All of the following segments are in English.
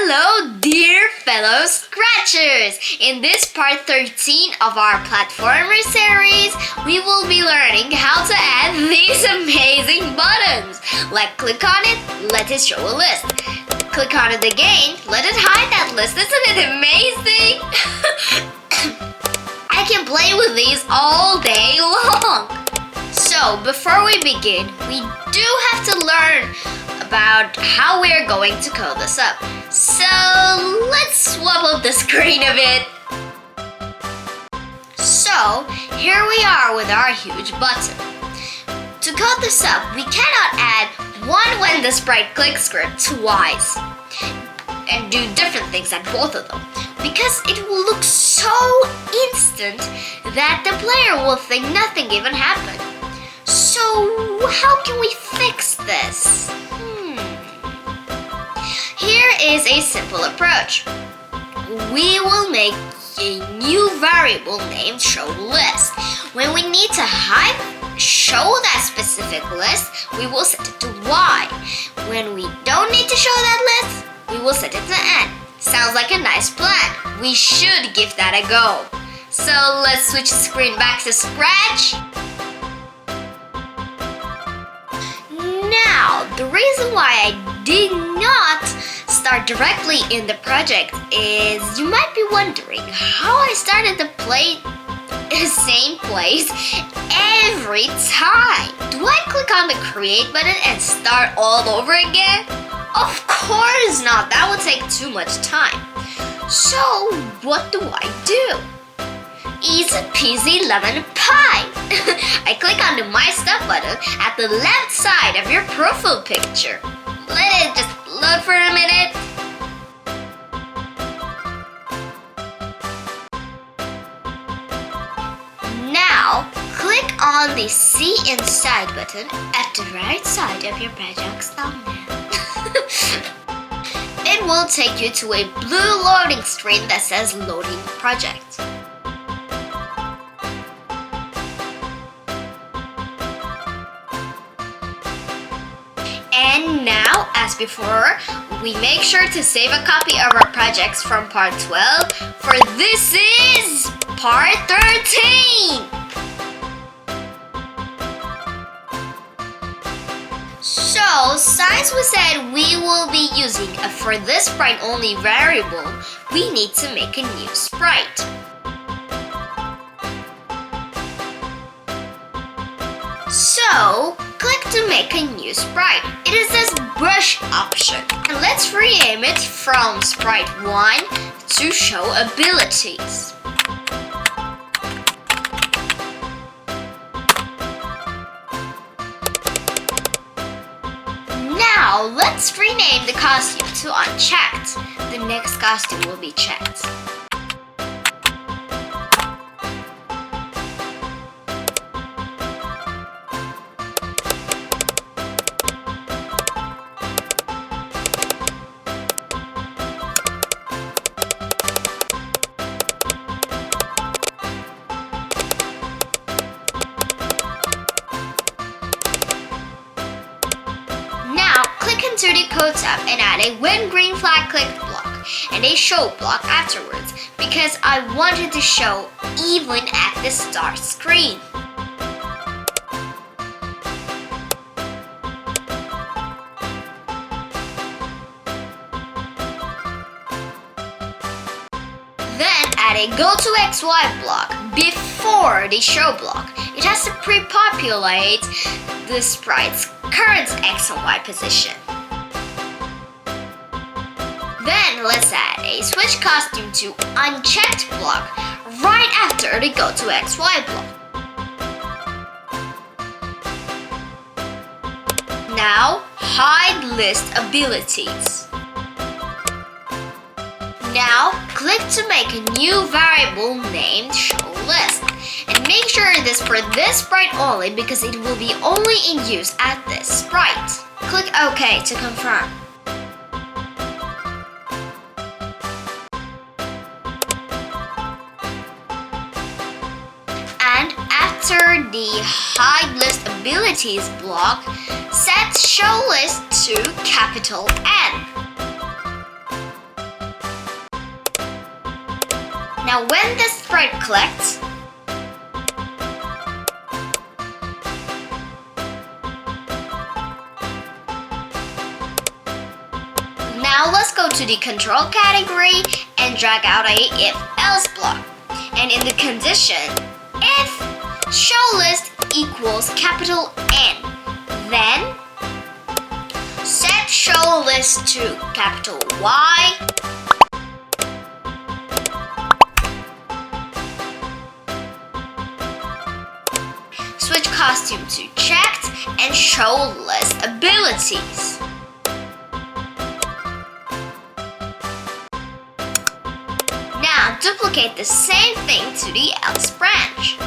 Hello, dear fellow Scratchers! In this part 13 of our platformer series, we will be learning how to add these amazing buttons. Like click on it, let it show a list. Click on it again, let it hide that list. Isn't it amazing? I can play with these all day long. So, before we begin, we do have to learn about how we're going to code this up. So let's swap up the screen a bit. So here we are with our huge button. To code this up, we cannot add one when the sprite clicks script twice and do different things at both of them, because it will look so instant that the player will think nothing even happened. So how can we fix this? Here is a simple approach. We will make a new variable named showList. When we need to show that specific list, we will set it to Y. When we don't need to show that list, we will set it to N. Sounds like a nice plan. We should give that a go. So let's switch the screen back to Scratch. Now, the reason why I did not start directly in the project is you might be wondering how I started to play the same place every time. Do I click on the create button and start all over again? Of course not, that would take too much time. So what do I do? Easy peasy lemon pie. I click on the My Stuff button at the left side of your profile picture. Let it just load for a minute. Now, click on the See Inside button at the right side of your project's thumbnail. It will take you to a blue loading screen that says Loading Project. And now, as before, we make sure to save a copy of our projects from part 12, for this is part 13! So, since we said we will be using a for this sprite only variable, we need to make a new sprite. So, click to make a new sprite. It is this brush option. And let's rename it from sprite 1 to show abilities. Now, let's rename the costume to unchecked. The next costume will be checked. To the code tab and add a when green flag clicked block and a show block afterwards, because I wanted to show even at the start screen. Then add a go to XY block before the show block. It has to pre-populate the sprite's current X and Y position. Then let's add a switch costume to unchecked block right after the go to XY block. Now hide list abilities. Now click to make a new variable named showList. And make sure it is for this sprite only, because it will be only in use at this sprite. Click OK to confirm. And after the hide list abilities block, set showList to capital N. Now when the sprite collects, now let's go to the control category and drag out a if-else block. And in the condition, if showList equals capital N, then set showList to capital Y, switch costume to checked, and showList abilities. Now duplicate the same thing to the else branch.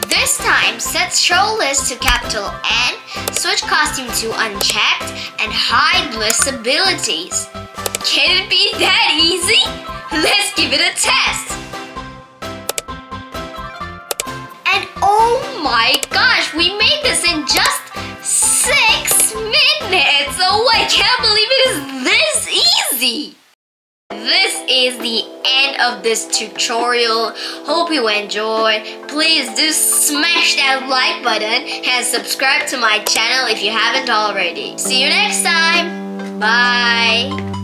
This time set showList to capital N, switch costume to unchecked, and hide list abilities. Can it be that easy? Let's give it a test. And oh my gosh, we made this in just 6 minutes! Oh, I can't believe it is this easy! This is the end of this tutorial. Hope you enjoyed. Please do smash that like button and subscribe to my channel if you haven't already. See you next time. Bye.